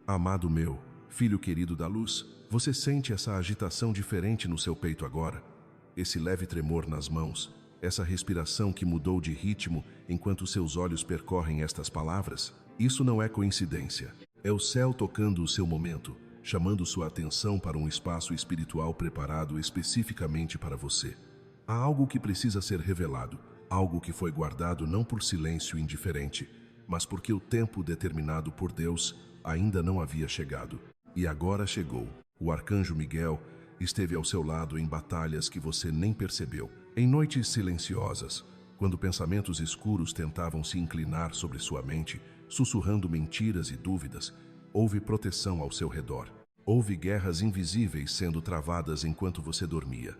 Amado meu, filho querido da luz, você sente essa agitação diferente no seu peito agora? Esse leve tremor nas mãos, essa respiração que mudou de ritmo enquanto seus olhos percorrem estas palavras? Isso não é coincidência. É o céu tocando o seu momento, chamando sua atenção para um espaço espiritual preparado especificamente para você. Há algo que precisa ser revelado, algo que foi guardado não por silêncio indiferente, mas porque o tempo determinado por Deus ainda não havia chegado. E agora chegou. O arcanjo Miguel esteve ao seu lado em batalhas que você nem percebeu. Em noites silenciosas, quando pensamentos escuros tentavam se inclinar sobre sua mente, sussurrando mentiras e dúvidas, houve proteção ao seu redor. Houve guerras invisíveis sendo travadas enquanto você dormia.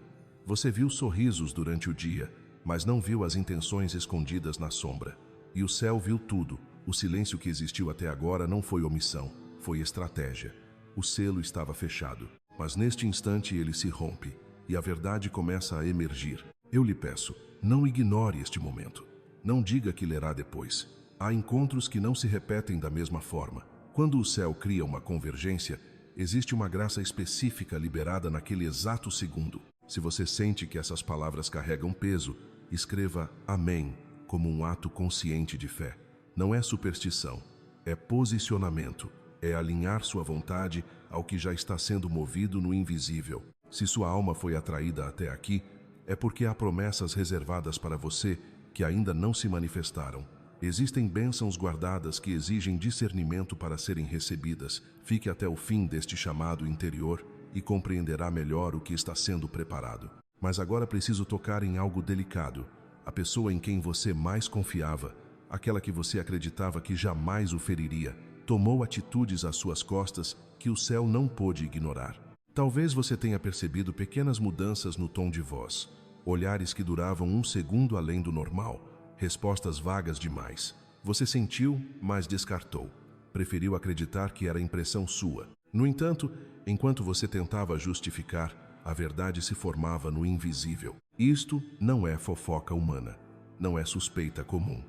Você viu sorrisos durante o dia, mas não viu as intenções escondidas na sombra. E o céu viu tudo. O silêncio que existiu até agora não foi omissão, foi estratégia. O selo estava fechado, mas neste instante ele se rompe e a verdade começa a emergir. Eu lhe peço, não ignore este momento. Não diga que lerá depois. Há encontros que não se repetem da mesma forma. Quando o céu cria uma convergência, existe uma graça específica liberada naquele exato segundo. Se você sente que essas palavras carregam peso, escreva Amém como um ato consciente de fé. Não é superstição, é posicionamento, é alinhar sua vontade ao que já está sendo movido no invisível. Se sua alma foi atraída até aqui, é porque há promessas reservadas para você que ainda não se manifestaram. Existem bênçãos guardadas que exigem discernimento para serem recebidas. Fique até o fim deste chamado interior e compreenderá melhor o que está sendo preparado. Mas agora preciso tocar em algo delicado. A pessoa em quem você mais confiava, aquela que você acreditava que jamais o feriria, tomou atitudes às suas costas que o céu não pôde ignorar. Talvez você tenha percebido pequenas mudanças no tom de voz, olhares que duravam um segundo além do normal, respostas vagas demais. Você sentiu, mas descartou. Preferiu acreditar que era impressão sua. No entanto, enquanto você tentava justificar, a verdade se formava no invisível. Isto não é fofoca humana, não é suspeita comum.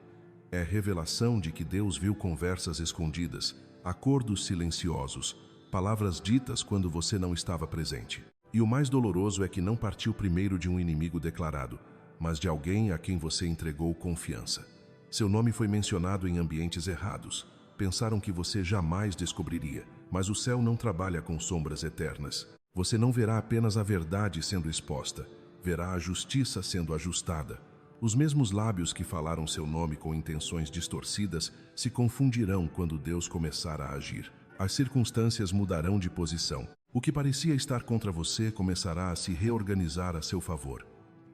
É revelação de que Deus viu conversas escondidas, acordos silenciosos, palavras ditas quando você não estava presente. E o mais doloroso é que não partiu primeiro de um inimigo declarado, mas de alguém a quem você entregou confiança. Seu nome foi mencionado em ambientes errados. Pensaram que você jamais descobriria, mas o céu não trabalha com sombras eternas. Você não verá apenas a verdade sendo exposta, verá a justiça sendo ajustada. Os mesmos lábios que falaram seu nome com intenções distorcidas se confundirão quando Deus começar a agir. As circunstâncias mudarão de posição. O que parecia estar contra você começará a se reorganizar a seu favor.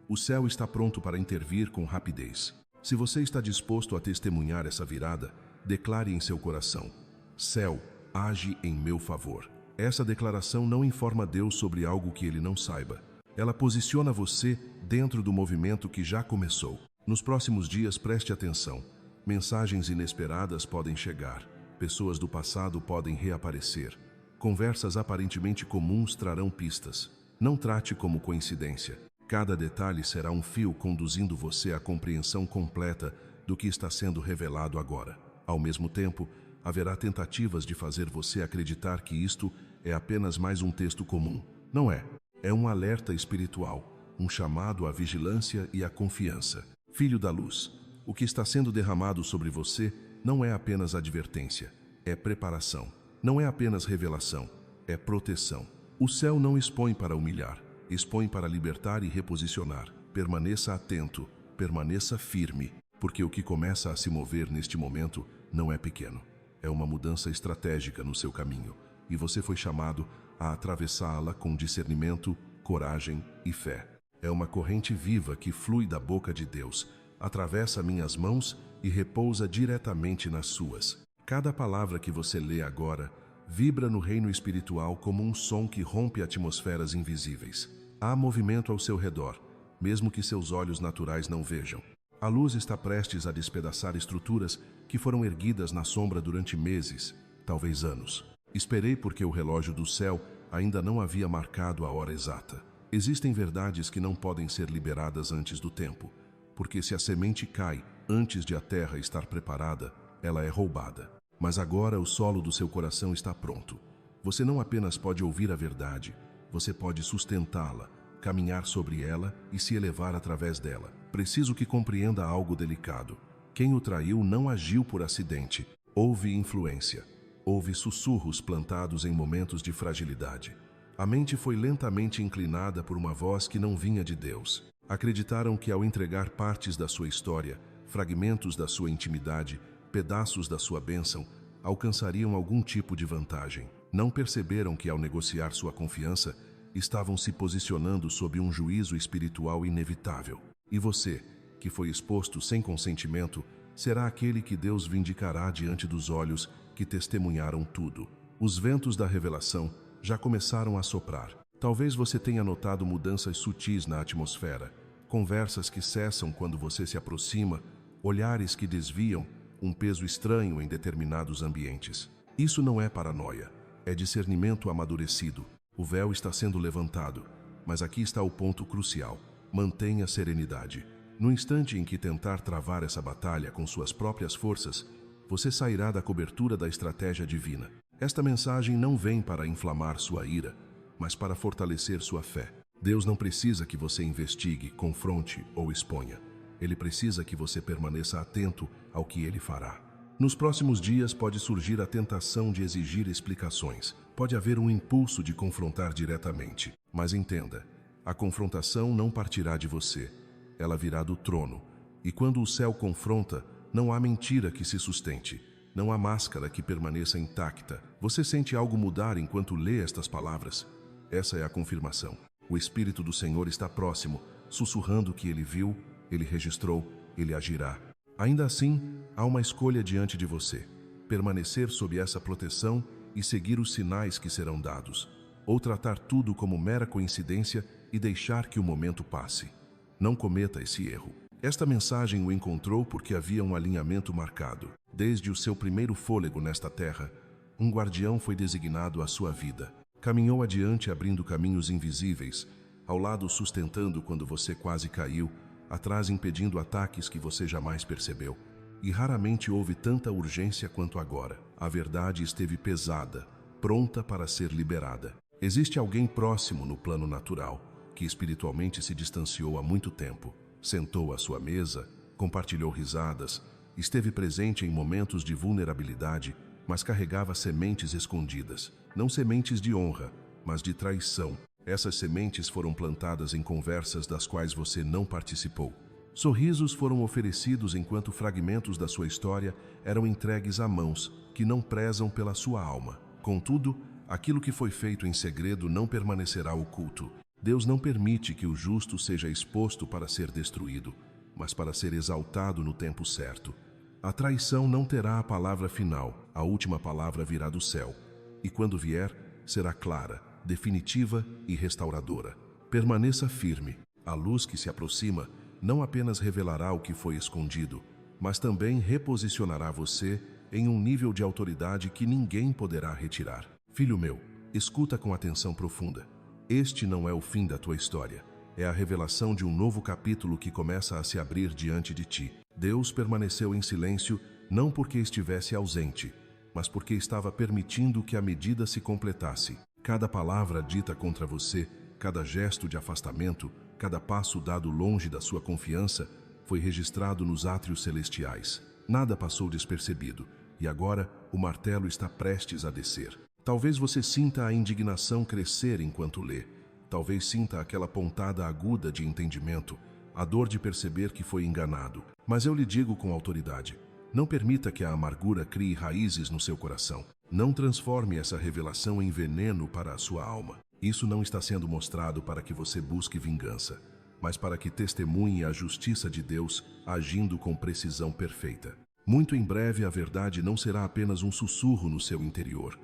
O céu está pronto para intervir com rapidez. Se você está disposto a testemunhar essa virada, declare em seu coração: Céu, age em meu favor. Essa declaração não informa Deus sobre algo que ele não saiba. Ela posiciona você dentro do movimento que já começou. Nos próximos dias, preste atenção. Mensagens inesperadas podem chegar. Pessoas do passado podem reaparecer. Conversas aparentemente comuns trarão pistas. Não trate como coincidência. Cada detalhe será um fio conduzindo você à compreensão completa do que está sendo revelado agora. Ao mesmo tempo, haverá tentativas de fazer você acreditar que isto é apenas mais um texto comum. Não é. É um alerta espiritual, um chamado à vigilância e à confiança. Filho da luz, o que está sendo derramado sobre você não é apenas advertência, é preparação. Não é apenas revelação, é proteção. O céu não expõe para humilhar, expõe para libertar e reposicionar. Permaneça atento, permaneça firme, porque o que começa a se mover neste momento não é pequeno. É uma mudança estratégica no seu caminho, e você foi chamado a atravessá-la com discernimento, coragem e fé. É uma corrente viva que flui da boca de Deus, atravessa minhas mãos e repousa diretamente nas suas. Cada palavra que você lê agora vibra no reino espiritual como um som que rompe atmosferas invisíveis. Há movimento ao seu redor, mesmo que seus olhos naturais não vejam. A luz está prestes a despedaçar estruturas que foram erguidas na sombra durante meses, talvez anos. Esperei porque o relógio do céu ainda não havia marcado a hora exata. Existem verdades que não podem ser liberadas antes do tempo, porque se a semente cai antes de a terra estar preparada, ela é roubada. Mas agora o solo do seu coração está pronto. Você não apenas pode ouvir a verdade, você pode sustentá-la, caminhar sobre ela e se elevar através dela. Preciso que compreenda algo delicado. Quem o traiu não agiu por acidente. Houve influência. Houve sussurros plantados em momentos de fragilidade. A mente foi lentamente inclinada por uma voz que não vinha de Deus. Acreditaram que ao entregar partes da sua história, fragmentos da sua intimidade, pedaços da sua bênção, alcançariam algum tipo de vantagem. Não perceberam que ao negociar sua confiança, estavam se posicionando sob um juízo espiritual inevitável. E você, que foi exposto sem consentimento, será aquele que Deus vindicará diante dos olhos que testemunharam tudo. Os ventos da revelação já começaram a soprar. Talvez você tenha notado mudanças sutis na atmosfera, conversas que cessam quando você se aproxima, olhares que desviam, um peso estranho em determinados ambientes. Isso não é paranoia, é discernimento amadurecido. O véu está sendo levantado, mas aqui está o ponto crucial. Mantenha serenidade. No instante em que tentar travar essa batalha com suas próprias forças, você sairá da cobertura da estratégia divina. Esta mensagem não vem para inflamar sua ira, mas para fortalecer sua fé. Deus não precisa que você investigue, confronte ou exponha. Ele precisa que você permaneça atento ao que ele fará. Nos próximos dias pode surgir a tentação de exigir explicações. Pode haver um impulso de confrontar diretamente. Mas entenda, a confrontação não partirá de você. Ela virá do trono. E quando o céu confronta, não há mentira que se sustente. Não há máscara que permaneça intacta. Você sente algo mudar enquanto lê estas palavras? Essa é a confirmação. O Espírito do Senhor está próximo, sussurrando que ele viu, ele registrou, ele agirá. Ainda assim, há uma escolha diante de você: permanecer sob essa proteção e seguir os sinais que serão dados, ou tratar tudo como mera coincidência e deixar que o momento passe. Não cometa esse erro. Esta mensagem o encontrou porque havia um alinhamento marcado. Desde o seu primeiro fôlego nesta terra, um guardião foi designado à sua vida. Caminhou adiante abrindo caminhos invisíveis, ao lado sustentando quando você quase caiu, atrás impedindo ataques que você jamais percebeu. E raramente houve tanta urgência quanto agora. A verdade esteve pesada, pronta para ser liberada. Existe alguém próximo no plano natural, que espiritualmente se distanciou há muito tempo. Sentou à sua mesa, compartilhou risadas, esteve presente em momentos de vulnerabilidade, mas carregava sementes escondidas. Não sementes de honra, mas de traição. Essas sementes foram plantadas em conversas das quais você não participou. Sorrisos foram oferecidos enquanto fragmentos da sua história eram entregues a mãos que não prezam pela sua alma. Contudo, aquilo que foi feito em segredo não permanecerá oculto. Deus não permite que o justo seja exposto para ser destruído, mas para ser exaltado no tempo certo. A traição não terá a palavra final, a última palavra virá do céu. E quando vier, será clara, definitiva e restauradora. Permaneça firme. A luz que se aproxima não apenas revelará o que foi escondido, mas também reposicionará você em um nível de autoridade que ninguém poderá retirar. Filho meu, escuta com atenção profunda. Este não é o fim da tua história. É a revelação de um novo capítulo que começa a se abrir diante de ti. Deus permaneceu em silêncio não porque estivesse ausente, mas porque estava permitindo que a medida se completasse. Cada palavra dita contra você, cada gesto de afastamento, cada passo dado longe da sua confiança, foi registrado nos átrios celestiais. Nada passou despercebido, e agora o martelo está prestes a descer. Talvez você sinta a indignação crescer enquanto lê. Talvez sinta aquela pontada aguda de entendimento, a dor de perceber que foi enganado. Mas eu lhe digo com autoridade: não permita que a amargura crie raízes no seu coração. Não transforme essa revelação em veneno para a sua alma. Isso não está sendo mostrado para que você busque vingança, mas para que testemunhe a justiça de Deus agindo com precisão perfeita. Muito em breve a verdade não será apenas um sussurro no seu interior.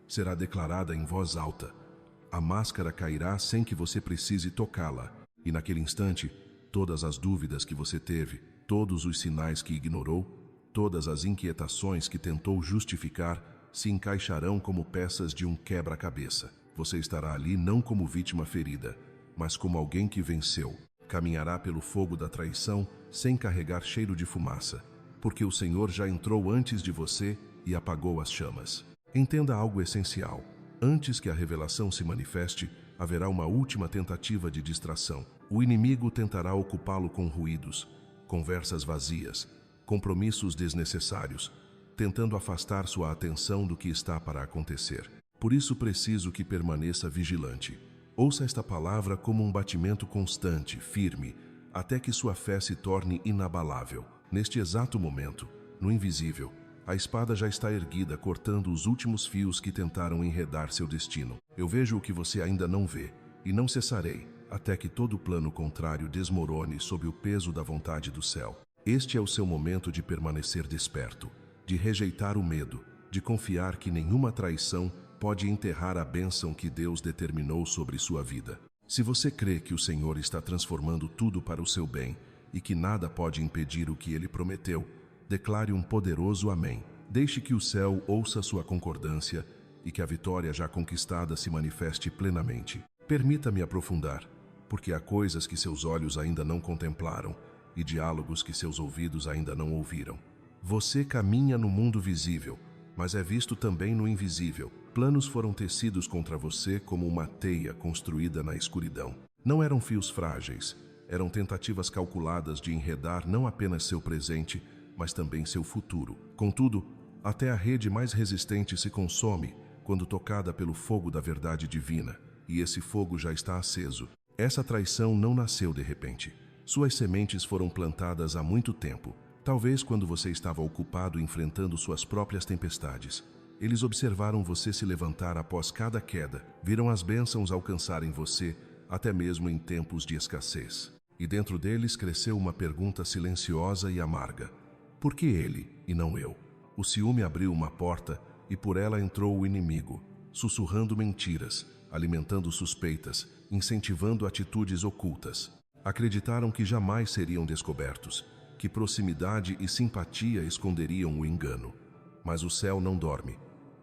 Será declarada em voz alta. A máscara cairá sem que você precise tocá-la. E naquele instante, todas as dúvidas que você teve, todos os sinais que ignorou, todas as inquietações que tentou justificar, se encaixarão como peças de um quebra-cabeça. Você estará ali não como vítima ferida, mas como alguém que venceu. Caminhará pelo fogo da traição sem carregar cheiro de fumaça, porque o Senhor já entrou antes de você e apagou as chamas. Entenda algo essencial. Antes que a revelação se manifeste, haverá uma última tentativa de distração. O inimigo tentará ocupá-lo com ruídos, conversas vazias, compromissos desnecessários, tentando afastar sua atenção do que está para acontecer. Por isso preciso que permaneça vigilante. Ouça esta palavra como um batimento constante, firme, até que sua fé se torne inabalável. Neste exato momento, no invisível, a espada já está erguida, cortando os últimos fios que tentaram enredar seu destino. Eu vejo o que você ainda não vê, e não cessarei, até que todo plano contrário desmorone sob o peso da vontade do céu. Este é o seu momento de permanecer desperto, de rejeitar o medo, de confiar que nenhuma traição pode enterrar a bênção que Deus determinou sobre sua vida. Se você crê que o Senhor está transformando tudo para o seu bem e que nada pode impedir o que Ele prometeu, declare um poderoso amém. Deixe que o céu ouça sua concordância e que a vitória já conquistada se manifeste plenamente. Permita-me aprofundar, porque há coisas que seus olhos ainda não contemplaram e diálogos que seus ouvidos ainda não ouviram. Você caminha no mundo visível, mas é visto também no invisível. Planos foram tecidos contra você como uma teia construída na escuridão. Não eram fios frágeis, eram tentativas calculadas de enredar não apenas seu presente, mas também seu futuro. Contudo, até a rede mais resistente se consome quando tocada pelo fogo da verdade divina, e esse fogo já está aceso. Essa traição não nasceu de repente. Suas sementes foram plantadas há muito tempo, talvez quando você estava ocupado enfrentando suas próprias tempestades. Eles observaram você se levantar após cada queda, viram as bênçãos alcançarem você, até mesmo em tempos de escassez. E dentro deles cresceu uma pergunta silenciosa e amarga: por que ele e não eu? O ciúme abriu uma porta e por ela entrou o inimigo, sussurrando mentiras, alimentando suspeitas, incentivando atitudes ocultas. Acreditaram que jamais seriam descobertos, que proximidade e simpatia esconderiam o engano. Mas o céu não dorme.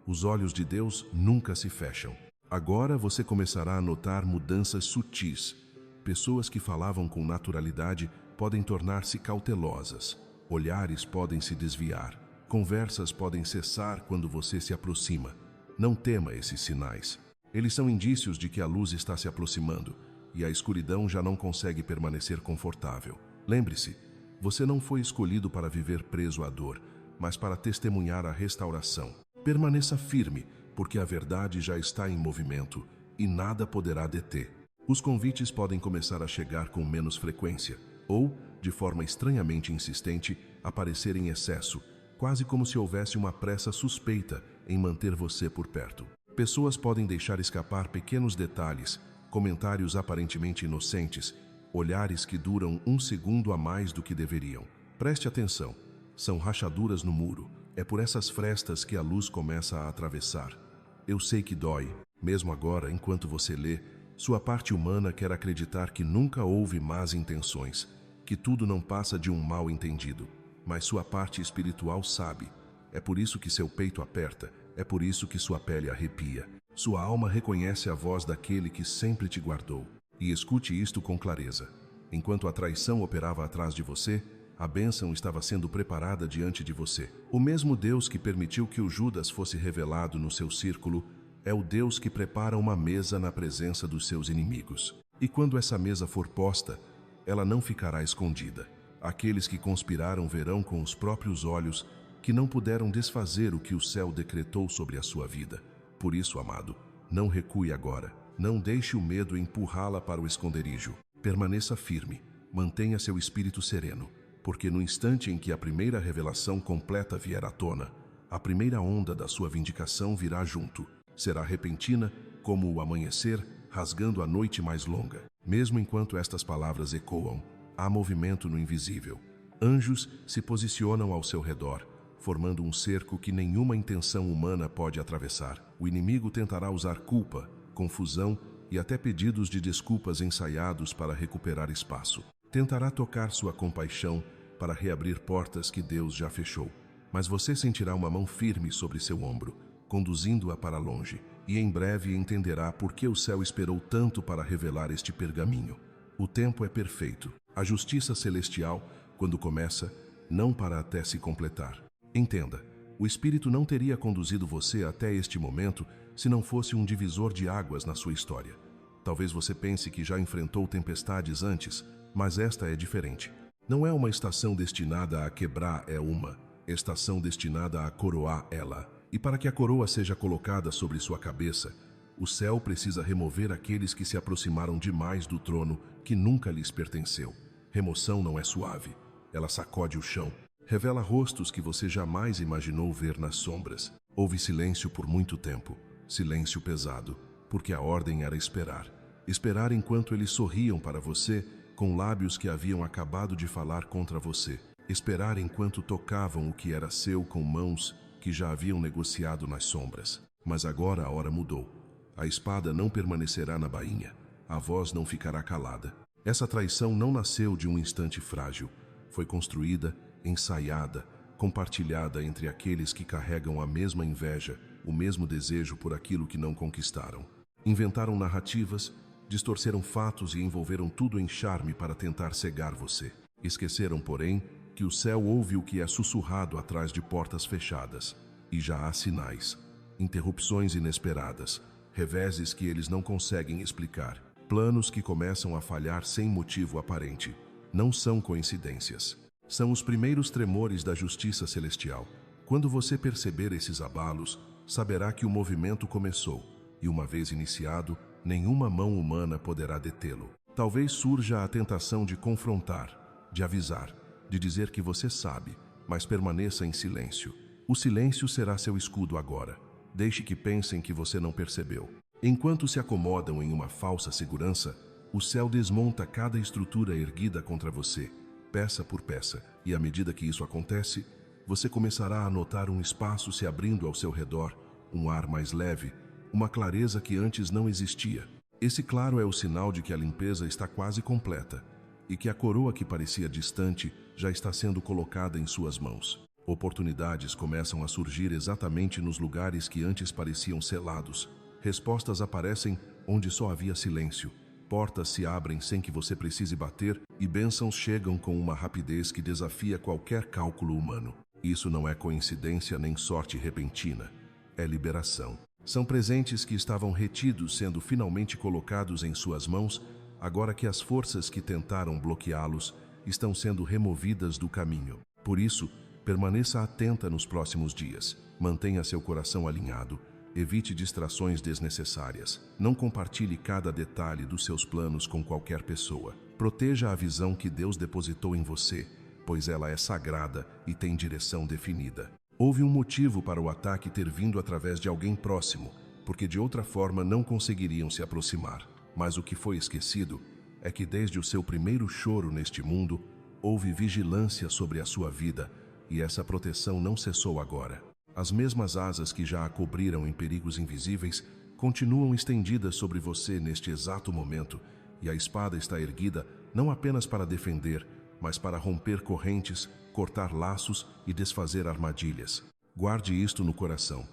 Os olhos de Deus nunca se fecham. Agora você começará a notar mudanças sutis. Pessoas que falavam com naturalidade podem tornar-se cautelosas. Olhares podem se desviar. Conversas podem cessar quando você se aproxima. Não tema esses sinais. Eles são indícios de que a luz está se aproximando e a escuridão já não consegue permanecer confortável. Lembre-se, você não foi escolhido para viver preso à dor, mas para testemunhar a restauração. Permaneça firme, porque a verdade já está em movimento e nada poderá deter. Os convites podem começar a chegar com menos frequência ou, de forma estranhamente insistente, aparecer em excesso, quase como se houvesse uma pressa suspeita em manter você por perto. Pessoas podem deixar escapar pequenos detalhes, comentários aparentemente inocentes, olhares que duram um segundo a mais do que deveriam. Preste atenção, são rachaduras no muro. É por essas frestas que a luz começa a atravessar. Eu sei que dói. Mesmo agora, enquanto você lê, sua parte humana quer acreditar que nunca houve más intenções, que tudo não passa de um mal entendido. Mas sua parte espiritual sabe. É por isso que seu peito aperta, é por isso que sua pele arrepia. Sua alma reconhece a voz daquele que sempre te guardou. E escute isto com clareza. Enquanto a traição operava atrás de você, a bênção estava sendo preparada diante de você. O mesmo Deus que permitiu que o Judas fosse revelado no seu círculo é o Deus que prepara uma mesa na presença dos seus inimigos. E quando essa mesa for posta, ela não ficará escondida. Aqueles que conspiraram verão com os próprios olhos que não puderam desfazer o que o céu decretou sobre a sua vida. Por isso, amado, não recue agora. Não deixe o medo empurrá-la para o esconderijo. Permaneça firme. Mantenha seu espírito sereno. Porque no instante em que a primeira revelação completa vier à tona, a primeira onda da sua vindicação virá junto. Será repentina, como o amanhecer, rasgando a noite mais longa. Mesmo enquanto estas palavras ecoam, há movimento no invisível. Anjos se posicionam ao seu redor, formando um cerco que nenhuma intenção humana pode atravessar. O inimigo tentará usar culpa, confusão e até pedidos de desculpas ensaiados para recuperar espaço. Tentará tocar sua compaixão para reabrir portas que Deus já fechou. Mas você sentirá uma mão firme sobre seu ombro, conduzindo-a para longe, e em breve entenderá por que o céu esperou tanto para revelar este pergaminho. O tempo é perfeito. A justiça celestial, quando começa, não para até se completar. Entenda, O Espírito não teria conduzido você até este momento se não fosse um divisor de águas na sua história. Talvez você pense que já enfrentou tempestades antes, mas esta é diferente. Não é uma estação destinada a quebrar, é uma estação destinada a coroar ela. E para que a coroa seja colocada sobre sua cabeça, o céu precisa remover aqueles que se aproximaram demais do trono que nunca lhes pertenceu. Remoção não é suave. Ela sacode o chão, revela rostos que você jamais imaginou ver nas sombras. Houve silêncio por muito tempo, silêncio pesado, porque a ordem era esperar. Esperar enquanto eles sorriam para você com lábios que haviam acabado de falar contra você. Esperar enquanto tocavam o que era seu com mãos que já haviam negociado nas sombras. Mas agora a hora mudou. A espada não permanecerá na bainha. A voz não ficará calada. Essa traição não nasceu de um instante frágil. Foi construída, ensaiada, compartilhada entre aqueles que carregam a mesma inveja, o mesmo desejo por aquilo que não conquistaram. Inventaram narrativas, distorceram fatos e envolveram tudo em charme para tentar cegar você. Esqueceram, porém, que o céu ouve o que é sussurrado atrás de portas fechadas. E já há sinais, interrupções inesperadas, reveses que eles não conseguem explicar, planos que começam a falhar sem motivo aparente. Não são coincidências. São os primeiros tremores da justiça celestial. Quando você perceber esses abalos, saberá que o movimento começou, e uma vez iniciado, nenhuma mão humana poderá detê-lo. Talvez surja a tentação de confrontar, de avisar, de dizer que você sabe, mas permaneça em silêncio. O silêncio será seu escudo agora. Deixe que pensem que você não percebeu. Enquanto se acomodam em uma falsa segurança, o céu desmonta cada estrutura erguida contra você, peça por peça, e à medida que isso acontece, você começará a notar um espaço se abrindo ao seu redor, um ar mais leve, uma clareza que antes não existia. Esse claro é o sinal de que a limpeza está quase completa e que a coroa que parecia distante já está sendo colocada em suas mãos. Oportunidades começam a surgir exatamente nos lugares que antes pareciam selados. Respostas aparecem onde só havia silêncio. Portas se abrem sem que você precise bater e bênçãos chegam com uma rapidez que desafia qualquer cálculo humano. Isso não é coincidência nem sorte repentina. É liberação. São presentes que estavam retidos sendo finalmente colocados em suas mãos, agora que as forças que tentaram bloqueá-los estão sendo removidas do caminho. Por isso, permaneça atenta nos próximos dias. Mantenha seu coração alinhado. Evite distrações desnecessárias. Não compartilhe cada detalhe dos seus planos com qualquer pessoa. Proteja a visão que Deus depositou em você, pois ela é sagrada e tem direção definida. Houve um motivo para o ataque ter vindo através de alguém próximo, porque de outra forma não conseguiriam se aproximar. Mas o que foi esquecido é que desde o seu primeiro choro neste mundo, houve vigilância sobre a sua vida, e essa proteção não cessou agora. As mesmas asas que já a cobriram em perigos invisíveis continuam estendidas sobre você neste exato momento, e a espada está erguida não apenas para defender, mas para romper correntes, cortar laços e desfazer armadilhas. Guarde isto no coração.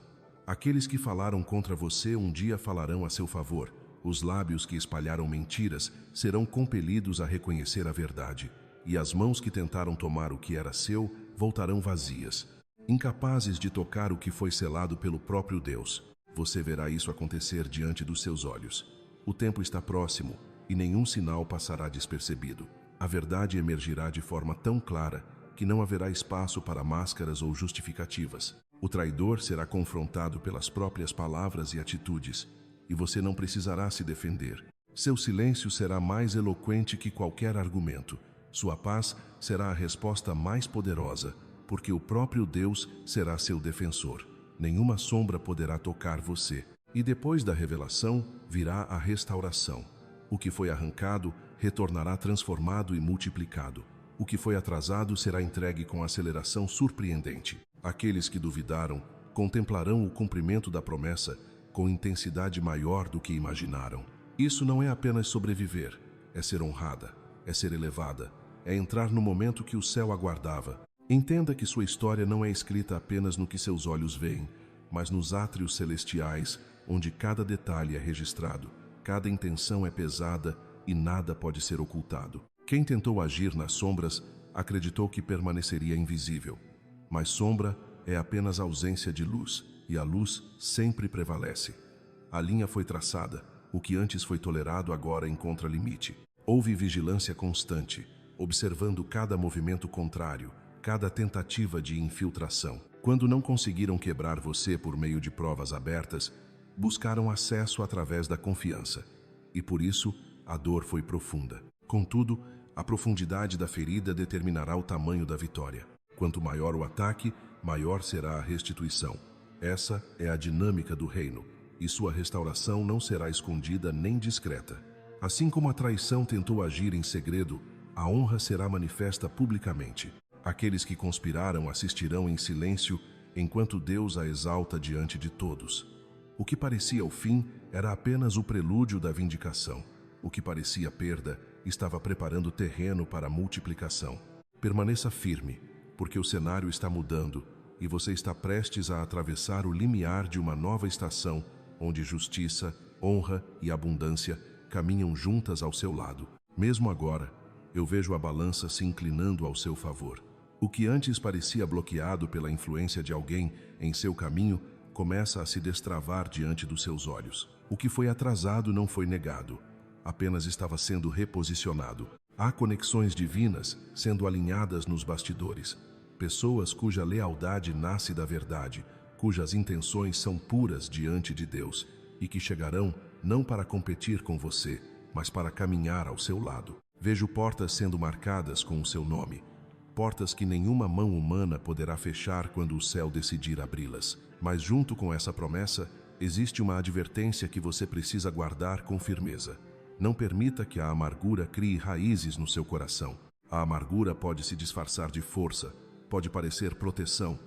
Aqueles que falaram contra você um dia falarão a seu favor. Os lábios que espalharam mentiras serão compelidos a reconhecer a verdade, e as mãos que tentaram tomar o que era seu voltarão vazias, incapazes de tocar o que foi selado pelo próprio Deus. Você verá isso acontecer diante dos seus olhos. O tempo está próximo e nenhum sinal passará despercebido. A verdade emergirá de forma tão clara que não haverá espaço para máscaras ou justificativas. O traidor será confrontado pelas próprias palavras e atitudes, e você não precisará se defender. Seu silêncio será mais eloquente que qualquer argumento. Sua paz será a resposta mais poderosa, porque o próprio Deus será seu defensor. Nenhuma sombra poderá tocar você. E depois da revelação, virá a restauração. O que foi arrancado retornará transformado e multiplicado. O que foi atrasado será entregue com aceleração surpreendente. Aqueles que duvidaram contemplarão o cumprimento da promessa com intensidade maior do que imaginaram. Isso não é apenas sobreviver, é ser honrada, é ser elevada, é entrar no momento que o céu aguardava. Entenda que sua história não é escrita apenas no que seus olhos veem, mas nos átrios celestiais, onde cada detalhe é registrado, cada intenção é pesada e nada pode ser ocultado. Quem tentou agir nas sombras acreditou que permaneceria invisível, mas sombra é apenas ausência de luz, e a luz sempre prevalece. A linha foi traçada, o que antes foi tolerado agora encontra limite. Houve vigilância constante, observando cada movimento contrário, cada tentativa de infiltração. Quando não conseguiram quebrar você por meio de provas abertas, buscaram acesso através da confiança. E por isso, a dor foi profunda. Contudo, a profundidade da ferida determinará o tamanho da vitória. Quanto maior o ataque, maior será a restituição. Essa é a dinâmica do reino, e sua restauração não será escondida nem discreta. Assim como a traição tentou agir em segredo, a honra será manifesta publicamente. Aqueles que conspiraram assistirão em silêncio, enquanto Deus a exalta diante de todos. O que parecia o fim era apenas o prelúdio da vindicação. O que parecia perda estava preparando terreno para a multiplicação. Permaneça firme, porque o cenário está mudando e você está prestes a atravessar o limiar de uma nova estação, onde justiça, honra e abundância caminham juntas ao seu lado. Mesmo agora, eu vejo a balança se inclinando ao seu favor. O que antes parecia bloqueado pela influência de alguém em seu caminho começa a se destravar diante dos seus olhos. O que foi atrasado não foi negado, apenas estava sendo reposicionado. Há conexões divinas sendo alinhadas nos bastidores. Pessoas cuja lealdade nasce da verdade, cujas intenções são puras diante de Deus e que chegarão não para competir com você, mas para caminhar ao seu lado. Vejo portas sendo marcadas com o seu nome, portas que nenhuma mão humana poderá fechar quando o céu decidir abri-las. Mas junto com essa promessa, existe uma advertência que você precisa guardar com firmeza. Não permita que a amargura crie raízes no seu coração. A amargura pode se disfarçar de força, pode parecer proteção,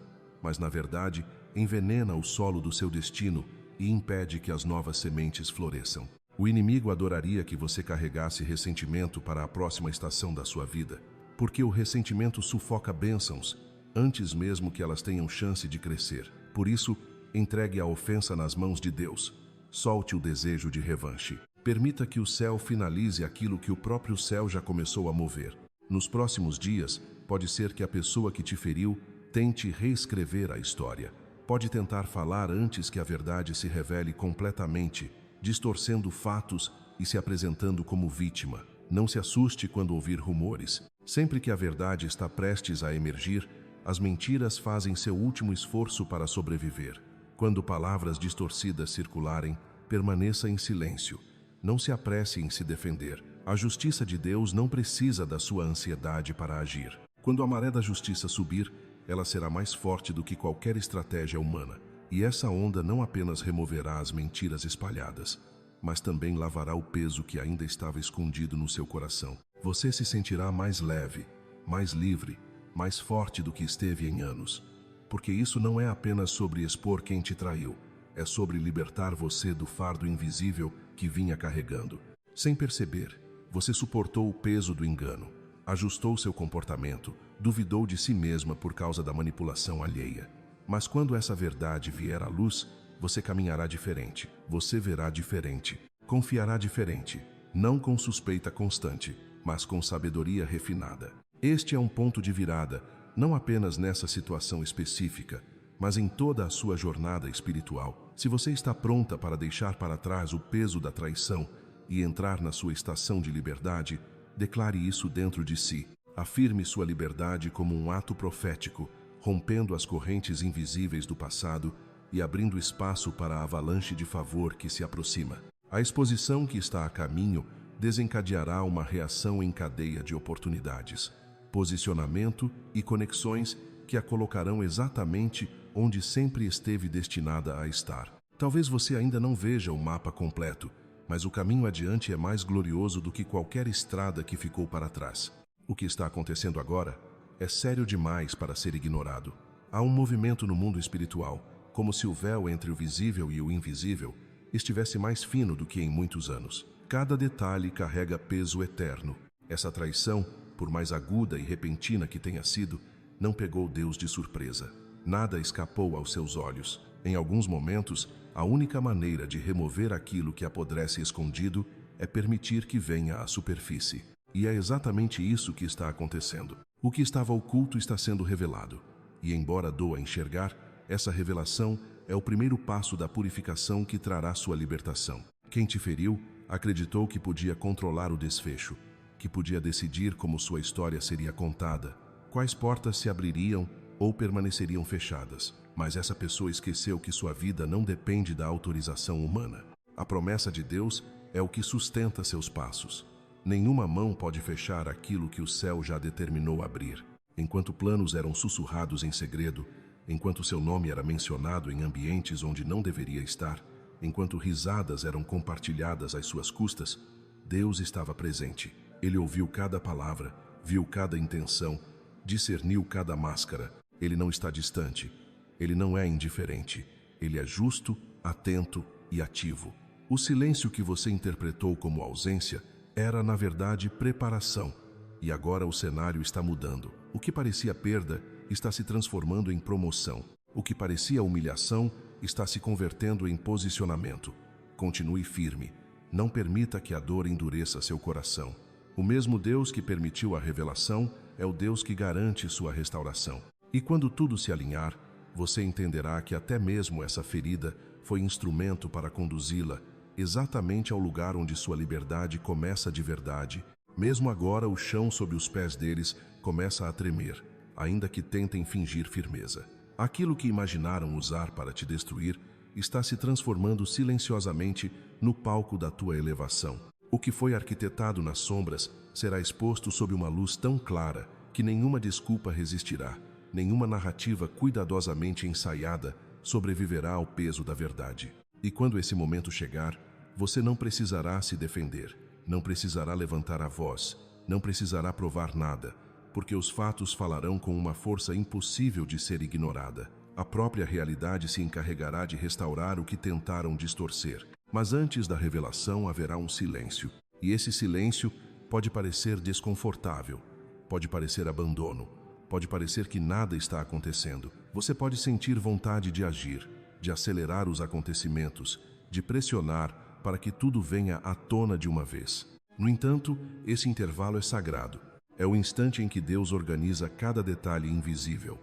mas na verdade envenena o solo do seu destino e impede que as novas sementes floresçam. O inimigo adoraria que você carregasse ressentimento para a próxima estação da sua vida, porque o ressentimento sufoca bênçãos antes mesmo que elas tenham chance de crescer. Por isso, entregue a ofensa nas mãos de Deus. Solte o desejo de revanche. Permita que o céu finalize aquilo que o próprio céu já começou a mover. Nos próximos dias, pode ser que a pessoa que te feriu tente reescrever a história. Pode tentar falar antes que a verdade se revele completamente, distorcendo fatos e se apresentando como vítima. Não se assuste quando ouvir rumores. Sempre que a verdade está prestes a emergir, as mentiras fazem seu último esforço para sobreviver. Quando palavras distorcidas circularem, permaneça em silêncio. Não se apresse em se defender. A justiça de Deus não precisa da sua ansiedade para agir. Quando a maré da justiça subir, ela será mais forte do que qualquer estratégia humana. E essa onda não apenas removerá as mentiras espalhadas, mas também lavará o peso que ainda estava escondido no seu coração. Você se sentirá mais leve, mais livre, mais forte do que esteve em anos. Porque isso não é apenas sobre expor quem te traiu, é sobre libertar você do fardo invisível que vinha carregando. Sem perceber, você suportou o peso do engano, ajustou seu comportamento, duvidou de si mesma por causa da manipulação alheia. Mas quando essa verdade vier à luz, você caminhará diferente, você verá diferente, confiará diferente, não com suspeita constante, mas com sabedoria refinada. Este é um ponto de virada, não apenas nessa situação específica, mas em toda a sua jornada espiritual. Se você está pronta para deixar para trás o peso da traição e entrar na sua estação de liberdade, declare isso dentro de si. Afirme sua liberdade como um ato profético, rompendo as correntes invisíveis do passado e abrindo espaço para a avalanche de favor que se aproxima. A exposição que está a caminho desencadeará uma reação em cadeia de oportunidades, posicionamento e conexões que a colocarão exatamente onde sempre esteve destinada a estar. Talvez você ainda não veja o mapa completo, mas o caminho adiante é mais glorioso do que qualquer estrada que ficou para trás. O que está acontecendo agora é sério demais para ser ignorado. Há um movimento no mundo espiritual, como se o véu entre o visível e o invisível estivesse mais fino do que em muitos anos. Cada detalhe carrega peso eterno. Essa traição, por mais aguda e repentina que tenha sido, não pegou Deus de surpresa. Nada escapou aos seus olhos. Em alguns momentos, a única maneira de remover aquilo que apodrece escondido é permitir que venha à superfície. E é exatamente isso que está acontecendo. O que estava oculto está sendo revelado. E embora doa enxergar, essa revelação é o primeiro passo da purificação que trará sua libertação. Quem te feriu acreditou que podia controlar o desfecho, que podia decidir como sua história seria contada, quais portas se abririam ou permaneceriam fechadas. Mas essa pessoa esqueceu que sua vida não depende da autorização humana. A promessa de Deus é o que sustenta seus passos. Nenhuma mão pode fechar aquilo que o céu já determinou abrir. Enquanto planos eram sussurrados em segredo, enquanto seu nome era mencionado em ambientes onde não deveria estar, enquanto risadas eram compartilhadas às suas custas, Deus estava presente. Ele ouviu cada palavra, viu cada intenção, discerniu cada máscara. Ele não está distante. Ele não é indiferente. Ele é justo, atento e ativo. O silêncio que você interpretou como ausência era, na verdade, preparação. E agora o cenário está mudando. O que parecia perda está se transformando em promoção. O que parecia humilhação está se convertendo em posicionamento. Continue firme. Não permita que a dor endureça seu coração. O mesmo Deus que permitiu a revelação é o Deus que garante sua restauração. E quando tudo se alinhar, você entenderá que até mesmo essa ferida foi instrumento para conduzi-la exatamente ao lugar onde sua liberdade começa de verdade. Mesmo agora, o chão sob os pés deles começa a tremer, ainda que tentem fingir firmeza. Aquilo que imaginaram usar para te destruir está se transformando silenciosamente no palco da tua elevação. O que foi arquitetado nas sombras será exposto sob uma luz tão clara que nenhuma desculpa resistirá, nenhuma narrativa cuidadosamente ensaiada sobreviverá ao peso da verdade. E quando esse momento chegar, você não precisará se defender, não precisará levantar a voz, não precisará provar nada, porque os fatos falarão com uma força impossível de ser ignorada. A própria realidade se encarregará de restaurar o que tentaram distorcer. Mas antes da revelação haverá um silêncio. E esse silêncio pode parecer desconfortável, pode parecer abandono, pode parecer que nada está acontecendo. Você pode sentir vontade de agir, de acelerar os acontecimentos, de pressionar para que tudo venha à tona de uma vez. No entanto, esse intervalo é sagrado. É o instante em que Deus organiza cada detalhe invisível,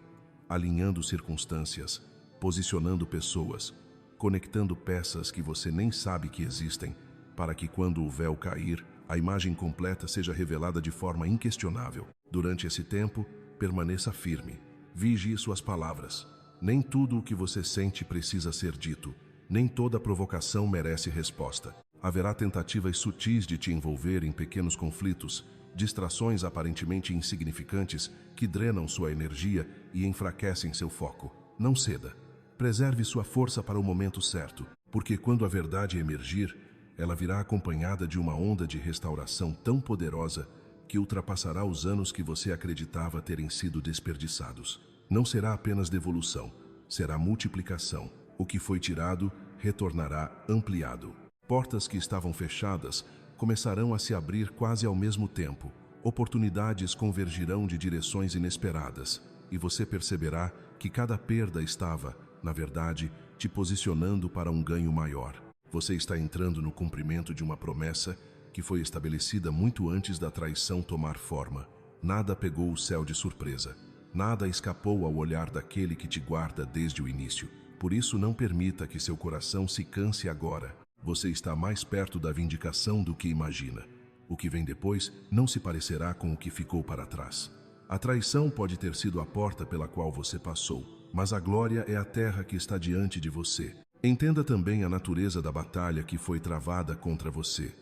alinhando circunstâncias, posicionando pessoas, conectando peças que você nem sabe que existem, para que quando o véu cair, a imagem completa seja revelada de forma inquestionável. Durante esse tempo, permaneça firme. Vigie suas palavras. Nem tudo o que você sente precisa ser dito. Nem toda provocação merece resposta. Haverá tentativas sutis de te envolver em pequenos conflitos, distrações aparentemente insignificantes que drenam sua energia e enfraquecem seu foco. Não ceda. Preserve sua força para o momento certo, porque quando a verdade emergir, ela virá acompanhada de uma onda de restauração tão poderosa que ultrapassará os anos que você acreditava terem sido desperdiçados. Não será apenas devolução, será multiplicação. O que foi tirado retornará ampliado. Portas que estavam fechadas começarão a se abrir quase ao mesmo tempo. Oportunidades convergirão de direções inesperadas, e você perceberá que cada perda estava, na verdade, te posicionando para um ganho maior. Você está entrando no cumprimento de uma promessa que foi estabelecida muito antes da traição tomar forma. Nada pegou o céu de surpresa. Nada escapou ao olhar daquele que te guarda desde o início. Por isso, não permita que seu coração se canse agora. Você está mais perto da vindicação do que imagina. O que vem depois não se parecerá com o que ficou para trás. A traição pode ter sido a porta pela qual você passou, mas a glória é a terra que está diante de você. Entenda também a natureza da batalha que foi travada contra você.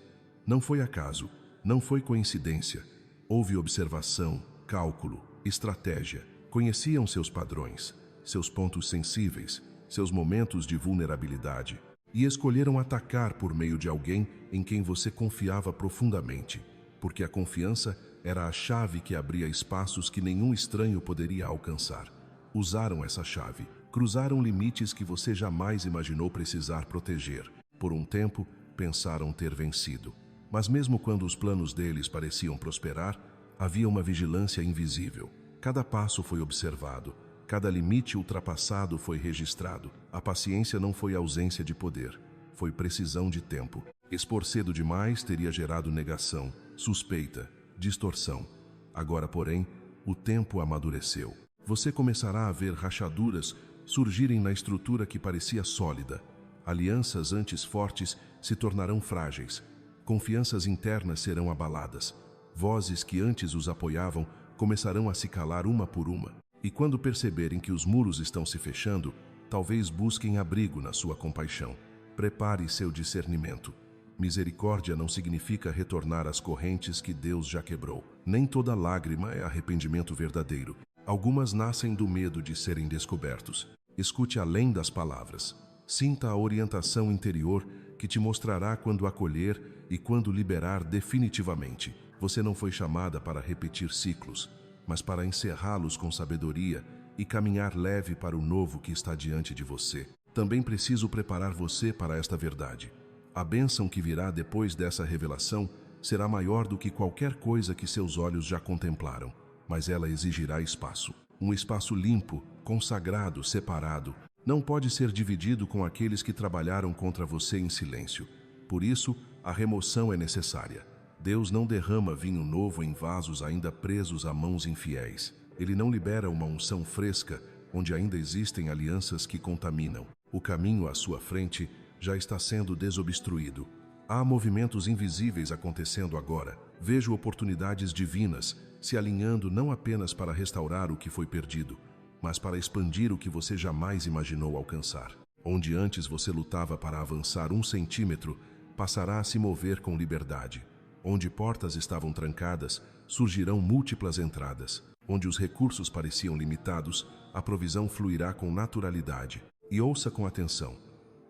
Não foi acaso, não foi coincidência. Houve observação, cálculo, estratégia. Conheciam seus padrões, seus pontos sensíveis, seus momentos de vulnerabilidade, e escolheram atacar por meio de alguém em quem você confiava profundamente, porque a confiança era a chave que abria espaços que nenhum estranho poderia alcançar. Usaram essa chave, cruzaram limites que você jamais imaginou precisar proteger. Por um tempo, pensaram ter vencido. Mas mesmo quando os planos deles pareciam prosperar, havia uma vigilância invisível. Cada passo foi observado, cada limite ultrapassado foi registrado. A paciência não foi ausência de poder, foi precisão de tempo. Expor cedo demais teria gerado negação, suspeita, distorção. Agora, porém, o tempo amadureceu. Você começará a ver rachaduras surgirem na estrutura que parecia sólida. Alianças antes fortes se tornarão frágeis. Confianças internas serão abaladas. Vozes que antes os apoiavam começarão a se calar uma por uma. E quando perceberem que os muros estão se fechando, talvez busquem abrigo na sua compaixão. Prepare seu discernimento. Misericórdia não significa retornar às correntes que Deus já quebrou. Nem toda lágrima é arrependimento verdadeiro. Algumas nascem do medo de serem descobertos. Escute além das palavras. Sinta a orientação interior que te mostrará quando acolher e quando liberar definitivamente. Você não foi chamada para repetir ciclos, mas para encerrá-los com sabedoria e caminhar leve para o novo que está diante de você. Também preciso preparar você para esta verdade. A bênção que virá depois dessa revelação será maior do que qualquer coisa que seus olhos já contemplaram, mas ela exigirá espaço. Um espaço limpo, consagrado, separado. Não pode ser dividido com aqueles que trabalharam contra você em silêncio. Por isso, a remoção é necessária. Deus não derrama vinho novo em vasos ainda presos a mãos infiéis. Ele não libera uma unção fresca, onde ainda existem alianças que contaminam. O caminho à sua frente já está sendo desobstruído. Há movimentos invisíveis acontecendo agora. Vejo oportunidades divinas se alinhando não apenas para restaurar o que foi perdido, mas para expandir o que você jamais imaginou alcançar. Onde antes você lutava para avançar 1 centímetro, passará a se mover com liberdade. Onde portas estavam trancadas, surgirão múltiplas entradas. Onde os recursos pareciam limitados, a provisão fluirá com naturalidade. E ouça com atenção.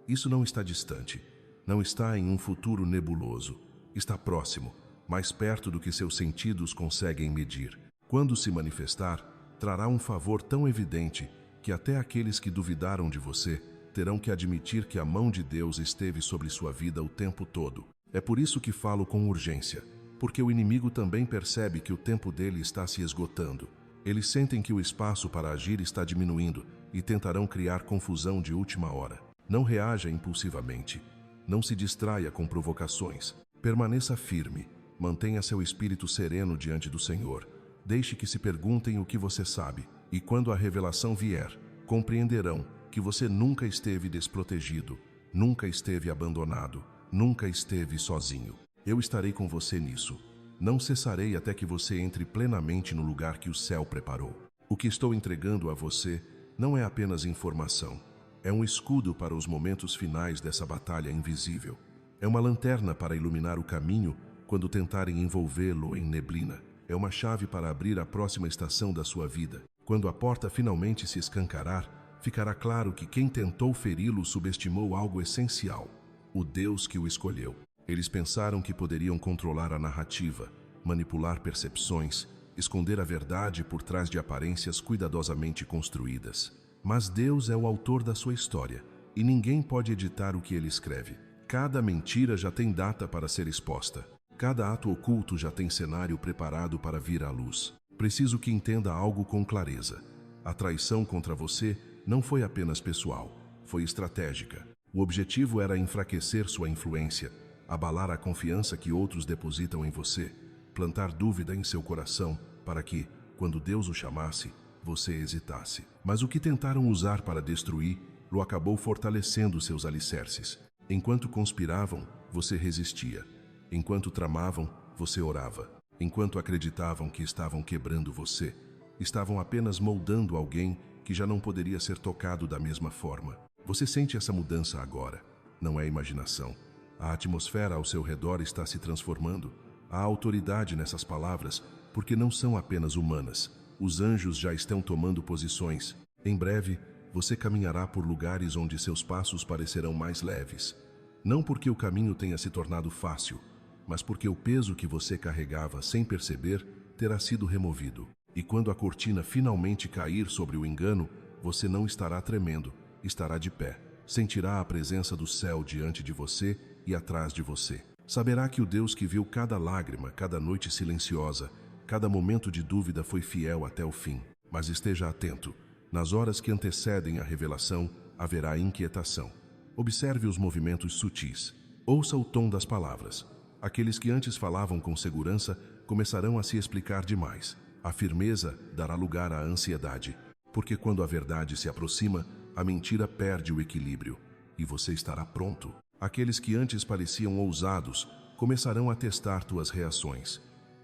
Isso não está distante. Não está em um futuro nebuloso. Está próximo, mais perto do que seus sentidos conseguem medir. Quando se manifestar, trará um favor tão evidente que até aqueles que duvidaram de você terão que admitir que a mão de Deus esteve sobre sua vida o tempo todo. É por isso que falo com urgência, porque o inimigo também percebe que o tempo dele está se esgotando. Eles sentem que o espaço para agir está diminuindo e tentarão criar confusão de última hora. Não reaja impulsivamente. Não se distraia com provocações. Permaneça firme. Mantenha seu espírito sereno diante do Senhor. Deixe que se perguntem o que você sabe. E quando a revelação vier, compreenderão que você nunca esteve desprotegido, nunca esteve abandonado, nunca esteve sozinho. Eu estarei com você nisso. Não cessarei até que você entre plenamente no lugar que o céu preparou. O que estou entregando a você não é apenas informação. É um escudo para os momentos finais dessa batalha invisível. É uma lanterna para iluminar o caminho quando tentarem envolvê-lo em neblina. É uma chave para abrir a próxima estação da sua vida. Quando a porta finalmente se escancarar, ficará claro que quem tentou feri-lo subestimou algo essencial: o Deus que o escolheu. Eles pensaram que poderiam controlar a narrativa, manipular percepções, esconder a verdade por trás de aparências cuidadosamente construídas. Mas Deus é o autor da sua história, e ninguém pode editar o que ele escreve. Cada mentira já tem data para ser exposta. Cada ato oculto já tem cenário preparado para vir à luz. Preciso que entenda algo com clareza. A traição contra você não foi apenas pessoal, foi estratégica. O objetivo era enfraquecer sua influência, abalar a confiança que outros depositam em você, plantar dúvida em seu coração para que, quando Deus o chamasse, você hesitasse. Mas o que tentaram usar para destruir, lo acabou fortalecendo seus alicerces. Enquanto conspiravam, você resistia. Enquanto tramavam, você orava. Enquanto acreditavam que estavam quebrando você, estavam apenas moldando alguém que já não poderia ser tocado da mesma forma. Você sente essa mudança agora. Não é imaginação. A atmosfera ao seu redor está se transformando. Há autoridade nessas palavras, porque não são apenas humanas. Os anjos já estão tomando posições. Em breve, você caminhará por lugares onde seus passos parecerão mais leves. Não porque o caminho tenha se tornado fácil, mas porque o peso que você carregava sem perceber terá sido removido. E quando a cortina finalmente cair sobre o engano, você não estará tremendo, estará de pé. Sentirá a presença do céu diante de você e atrás de você. Saberá que o Deus que viu cada lágrima, cada noite silenciosa, cada momento de dúvida foi fiel até o fim. Mas esteja atento. Nas horas que antecedem a revelação, haverá inquietação. Observe os movimentos sutis. Ouça o tom das palavras. Aqueles que antes falavam com segurança começarão a se explicar demais. A firmeza dará lugar à ansiedade. porque quando a verdade se aproxima, a mentira perde o equilíbrio, e você estará pronto. Aqueles que antes pareciam ousados começarão a testar tuas reações.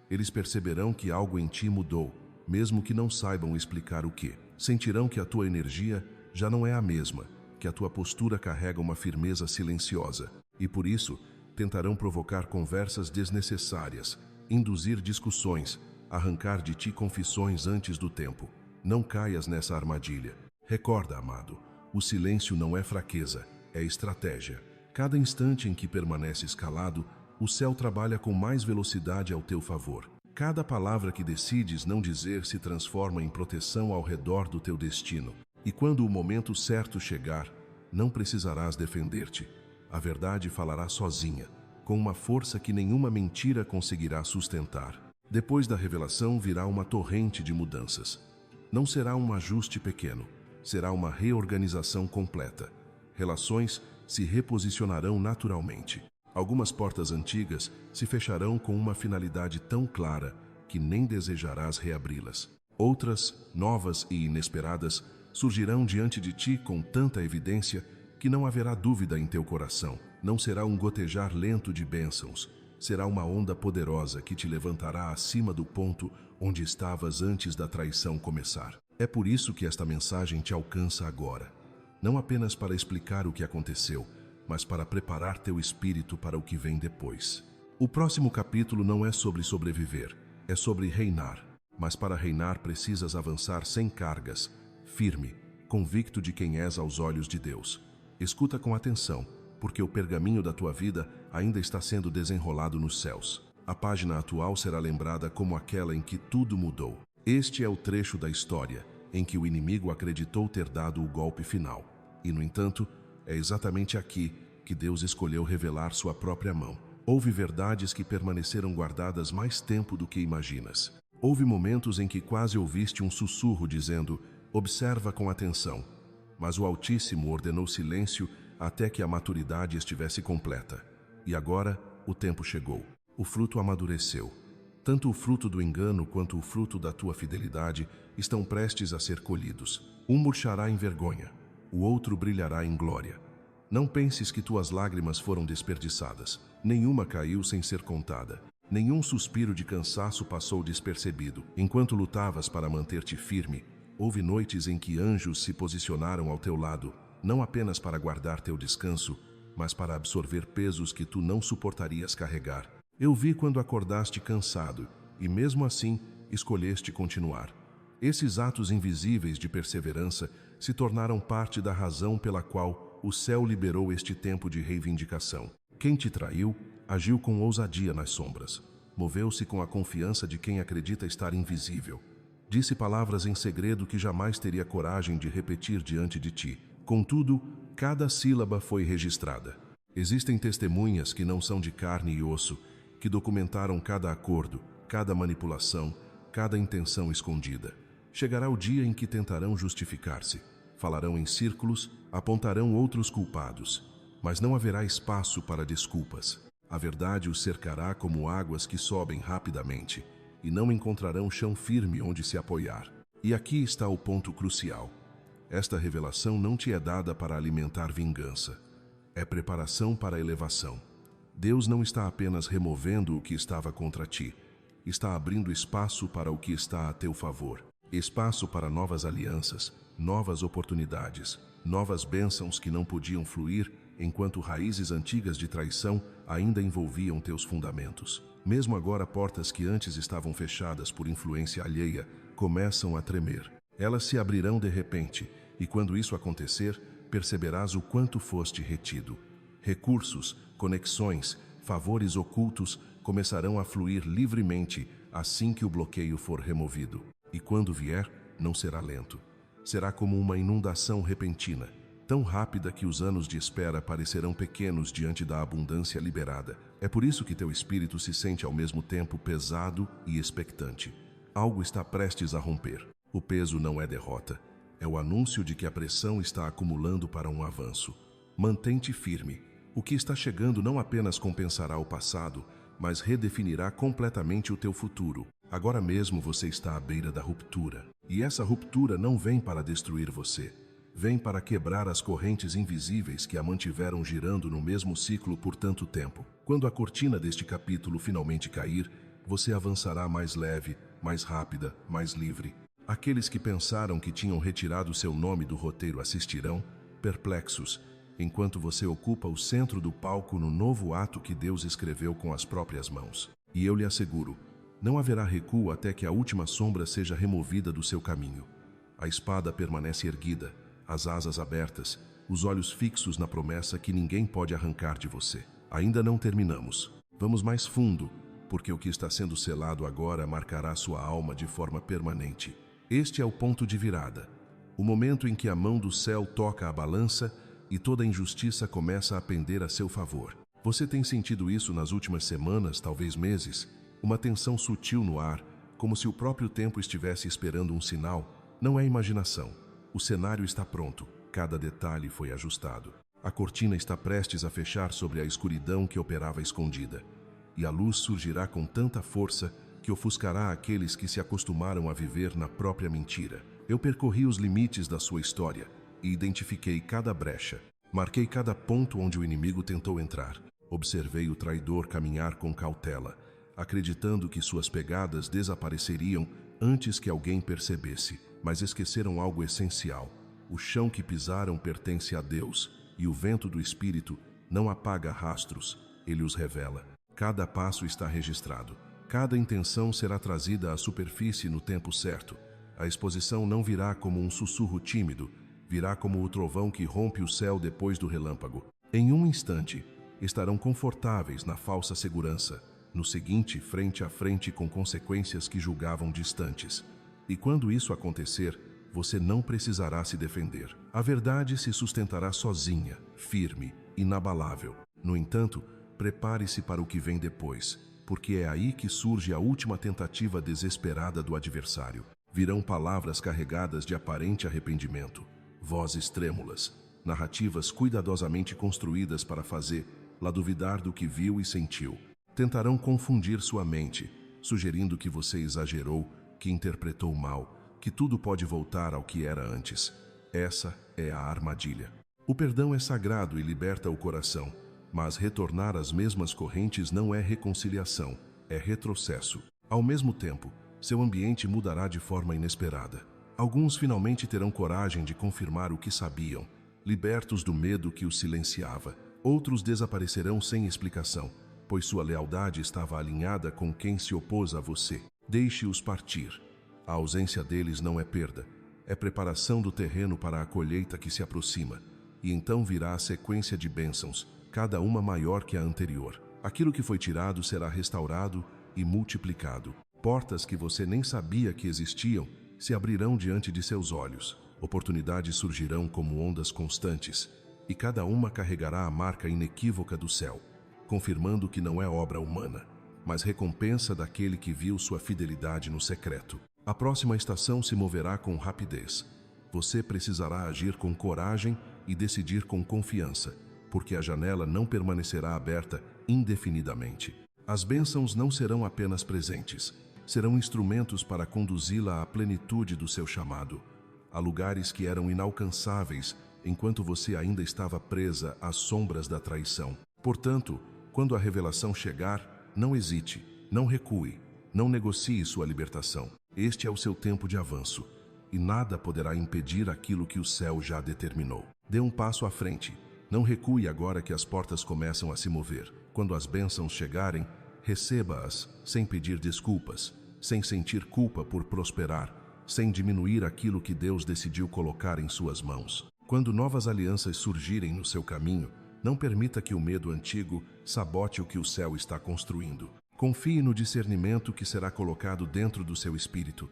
Eles perceberão que algo em ti mudou, mesmo que não saibam explicar o quê. Sentirão que a tua energia já não é a mesma, que a tua postura carrega uma firmeza silenciosa, e por isso tentarão provocar conversas desnecessárias, induzir discussões, arrancar de ti confissões antes do tempo. Não caias nessa armadilha. Recorda, amado, o silêncio não é fraqueza, é estratégia. Cada instante em que permaneces calado, o céu trabalha com mais velocidade ao teu favor. Cada palavra que decides não dizer se transforma em proteção ao redor do teu destino. E quando o momento certo chegar, não precisarás defender-te. A verdade falará sozinha, com uma força que nenhuma mentira conseguirá sustentar. Depois da revelação virá uma torrente de mudanças. Não será um ajuste pequeno, será uma reorganização completa. Relações se reposicionarão naturalmente. Algumas portas antigas se fecharão com uma finalidade tão clara que nem desejarás reabri-las. Outras, novas e inesperadas, surgirão diante de ti com tanta evidência que não haverá dúvida em teu coração. Não será um gotejar lento de bênçãos, será uma onda poderosa que te levantará acima do ponto onde estavas antes da traição começar. É por isso que esta mensagem te alcança agora, não apenas para explicar o que aconteceu, mas para preparar teu espírito para o que vem depois. O próximo capítulo não é sobre sobreviver, é sobre reinar. Mas para reinar precisas avançar sem cargas, firme, convicto de quem és aos olhos de Deus. Escuta com atenção, porque o pergaminho da tua vida ainda está sendo desenrolado nos céus. A página atual será lembrada como aquela em que tudo mudou. Este é o trecho da história em que o inimigo acreditou ter dado o golpe final. E, no entanto, é exatamente aqui que Deus escolheu revelar sua própria mão. Houve verdades que permaneceram guardadas mais tempo do que imaginas. Houve momentos em que quase ouviste um sussurro dizendo: observa com atenção. Mas o Altíssimo ordenou silêncio até que a maturidade estivesse completa. E agora o tempo chegou. O fruto amadureceu. Tanto o fruto do engano quanto o fruto da tua fidelidade estão prestes a ser colhidos. Um murchará em vergonha, o outro brilhará em glória. Não penses que tuas lágrimas foram desperdiçadas. Nenhuma caiu sem ser contada. Nenhum suspiro de cansaço passou despercebido. Enquanto lutavas para manter-te firme, houve noites em que anjos se posicionaram ao teu lado, não apenas para guardar teu descanso, mas para absorver pesos que tu não suportarias carregar. Eu vi quando acordaste cansado, e mesmo assim escolheste continuar. Esses atos invisíveis de perseverança se tornaram parte da razão pela qual o céu liberou este tempo de reivindicação. Quem te traiu, agiu com ousadia nas sombras. Moveu-se com a confiança de quem acredita estar invisível. Disse palavras em segredo que jamais teria coragem de repetir diante de ti. Contudo, cada sílaba foi registrada. Existem testemunhas que não são de carne e osso, que documentaram cada acordo, cada manipulação, cada intenção escondida. Chegará o dia em que tentarão justificar-se. Falarão em círculos, apontarão outros culpados, mas não haverá espaço para desculpas. A verdade os cercará como águas que sobem rapidamente, e não encontrarão chão firme onde se apoiar. E aqui está o ponto crucial. Esta revelação não te é dada para alimentar vingança. É preparação para a elevação. Deus não está apenas removendo o que estava contra ti, está abrindo espaço para o que está a teu favor. Espaço para novas alianças, novas oportunidades, novas bênçãos que não podiam fluir enquanto raízes antigas de traição ainda envolviam teus fundamentos. Mesmo agora, portas que antes estavam fechadas por influência alheia começam a tremer. Elas se abrirão de repente, e quando isso acontecer, perceberás o quanto foste retido. Recursos, conexões, favores ocultos começarão a fluir livremente assim que o bloqueio for removido. E quando vier, não será lento. Será como uma inundação repentina, tão rápida que os anos de espera parecerão pequenos diante da abundância liberada. É por isso que teu espírito se sente ao mesmo tempo pesado e expectante. Algo está prestes a romper. O peso não é derrota, é o anúncio de que a pressão está acumulando para um avanço. Mantém-te firme. O que está chegando não apenas compensará o passado, mas redefinirá completamente o teu futuro. Agora mesmo você está à beira da ruptura. E essa ruptura não vem para destruir você. Vem para quebrar as correntes invisíveis que a mantiveram girando no mesmo ciclo por tanto tempo. Quando a cortina deste capítulo finalmente cair, você avançará mais leve, mais rápida, mais livre. Aqueles que pensaram que tinham retirado seu nome do roteiro assistirão, perplexos, enquanto você ocupa o centro do palco no novo ato que Deus escreveu com as próprias mãos. E eu lhe asseguro, não haverá recuo até que a última sombra seja removida do seu caminho. A espada permanece erguida, as asas abertas, os olhos fixos na promessa que ninguém pode arrancar de você. Ainda não terminamos. Vamos mais fundo, porque o que está sendo selado agora marcará sua alma de forma permanente. Este é o ponto de virada, o momento em que a mão do céu toca a balança e toda a injustiça começa a pender a seu favor. Você tem sentido isso nas últimas semanas, talvez meses? Uma tensão sutil no ar, como se o próprio tempo estivesse esperando um sinal. Não é imaginação. O cenário está pronto, cada detalhe foi ajustado. A cortina está prestes a fechar sobre a escuridão que operava escondida. E a luz surgirá com tanta força que ofuscará aqueles que se acostumaram a viver na própria mentira. Eu percorri os limites da sua história e identifiquei cada brecha. Marquei cada ponto onde o inimigo tentou entrar. Observei o traidor caminhar com cautela, acreditando que suas pegadas desapareceriam antes que alguém percebesse, mas esqueceram algo essencial. O chão que pisaram pertence a Deus, e o vento do Espírito não apaga rastros, ele os revela. Cada passo está registrado. Cada intenção será trazida à superfície no tempo certo. A exposição não virá como um sussurro tímido, virá como o trovão que rompe o céu depois do relâmpago. Em um instante, estarão confortáveis na falsa segurança. No seguinte, frente a frente com consequências que julgavam distantes. E quando isso acontecer, você não precisará se defender. A verdade se sustentará sozinha, firme, inabalável. No entanto, prepare-se para o que vem depois, porque é aí que surge a última tentativa desesperada do adversário. Virão palavras carregadas de aparente arrependimento, vozes trêmulas, narrativas cuidadosamente construídas para fazê-la duvidar do que viu e sentiu. Tentarão confundir sua mente, sugerindo que você exagerou, que interpretou mal, que tudo pode voltar ao que era antes. Essa é a armadilha. O perdão é sagrado e liberta o coração, mas retornar às mesmas correntes não é reconciliação, é retrocesso. Ao mesmo tempo, seu ambiente mudará de forma inesperada. Alguns finalmente terão coragem de confirmar o que sabiam, libertos do medo que os silenciava. Outros desaparecerão sem explicação, pois sua lealdade estava alinhada com quem se opôs a você. Deixe-os partir. A ausência deles não é perda, é preparação do terreno para a colheita que se aproxima. E então virá a sequência de bênçãos, cada uma maior que a anterior. Aquilo que foi tirado será restaurado e multiplicado. Portas que você nem sabia que existiam se abrirão diante de seus olhos. Oportunidades surgirão como ondas constantes, e cada uma carregará a marca inequívoca do céu, confirmando que não é obra humana, mas recompensa daquele que viu sua fidelidade no secreto. A próxima estação se moverá com rapidez. Você precisará agir com coragem e decidir com confiança, porque a janela não permanecerá aberta indefinidamente. As bênçãos não serão apenas presentes, serão instrumentos para conduzi-la à plenitude do seu chamado, a lugares que eram inalcançáveis enquanto você ainda estava presa às sombras da traição. Portanto, quando a revelação chegar, não hesite, não recue, não negocie sua libertação. Este é o seu tempo de avanço, e nada poderá impedir aquilo que o céu já determinou. Dê um passo à frente. Não recue agora que as portas começam a se mover. Quando as bênçãos chegarem, receba-as sem pedir desculpas, sem sentir culpa por prosperar, sem diminuir aquilo que Deus decidiu colocar em suas mãos. Quando novas alianças surgirem no seu caminho, não permita que o medo antigo sabote o que o céu está construindo. Confie no discernimento que será colocado dentro do seu espírito,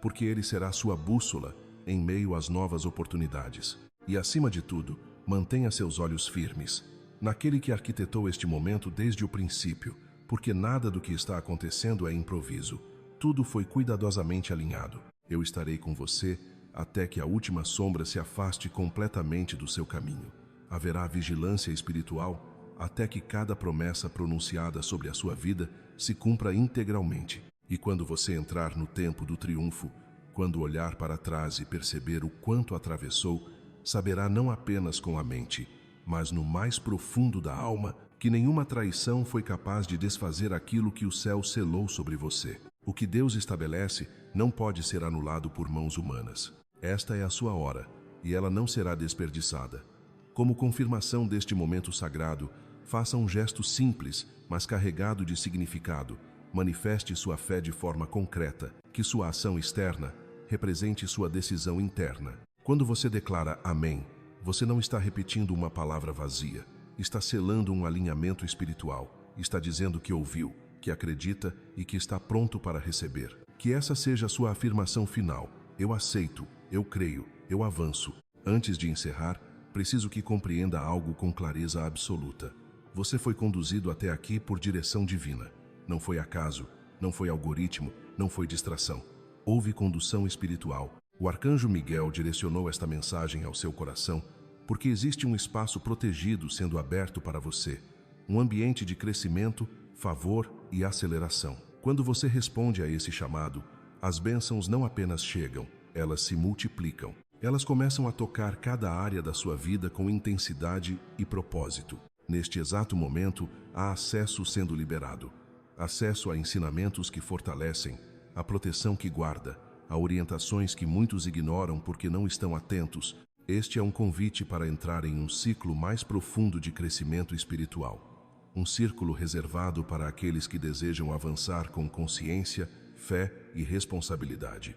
porque ele será sua bússola em meio às novas oportunidades. E, acima de tudo, mantenha seus olhos firmes naquele que arquitetou este momento desde o princípio, porque nada do que está acontecendo é improviso. Tudo foi cuidadosamente alinhado. Eu estarei com você até que a última sombra se afaste completamente do seu caminho. Haverá vigilância espiritual até que cada promessa pronunciada sobre a sua vida se cumpra integralmente. E quando você entrar no tempo do triunfo, quando olhar para trás e perceber o quanto atravessou, saberá não apenas com a mente, mas no mais profundo da alma, que nenhuma traição foi capaz de desfazer aquilo que o céu selou sobre você. O que Deus estabelece não pode ser anulado por mãos humanas. Esta é a sua hora, e ela não será desperdiçada. Como confirmação deste momento sagrado, faça um gesto simples, mas carregado de significado. Manifeste sua fé de forma concreta, que sua ação externa represente sua decisão interna. Quando você declara Amém, você não está repetindo uma palavra vazia. Está selando um alinhamento espiritual. Está dizendo que ouviu, que acredita e que está pronto para receber. Que essa seja a sua afirmação final. Eu aceito, eu creio, eu avanço. Antes de encerrar, preciso que compreenda algo com clareza absoluta. Você foi conduzido até aqui por direção divina. Não foi acaso, não foi algoritmo, não foi distração. Houve condução espiritual. O arcanjo Miguel direcionou esta mensagem ao seu coração porque existe um espaço protegido sendo aberto para você, um ambiente de crescimento, favor e aceleração. Quando você responde a esse chamado, as bênçãos não apenas chegam, elas se multiplicam. Elas começam a tocar cada área da sua vida com intensidade e propósito. Neste exato momento, há acesso sendo liberado. Acesso a ensinamentos que fortalecem, a proteção que guarda, a orientações que muitos ignoram porque não estão atentos. Este é um convite para entrar em um ciclo mais profundo de crescimento espiritual. Um círculo reservado para aqueles que desejam avançar com consciência, fé e responsabilidade.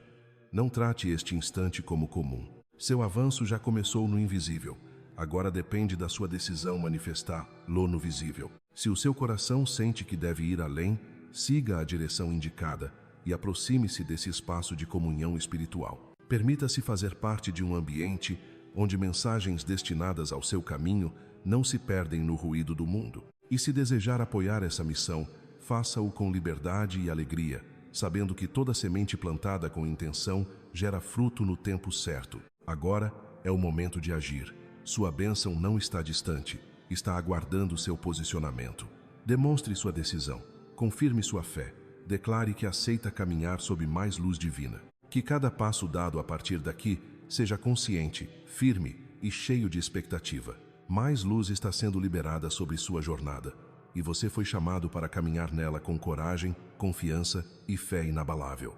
Não trate este instante como comum. Seu avanço já começou no invisível. Agora depende da sua decisão manifestá-lo no visível. Se o seu coração sente que deve ir além, siga a direção indicada e aproxime-se desse espaço de comunhão espiritual. Permita-se fazer parte de um ambiente onde mensagens destinadas ao seu caminho não se perdem no ruído do mundo. E se desejar apoiar essa missão, faça-o com liberdade e alegria, sabendo que toda semente plantada com intenção gera fruto no tempo certo. Agora é o momento de agir. Sua bênção não está distante, está aguardando seu posicionamento. Demonstre sua decisão, confirme sua fé, declare que aceita caminhar sob mais luz divina. Que cada passo dado a partir daqui seja consciente, firme e cheio de expectativa. Mais luz está sendo liberada sobre sua jornada, e você foi chamado para caminhar nela com coragem, confiança e fé inabalável.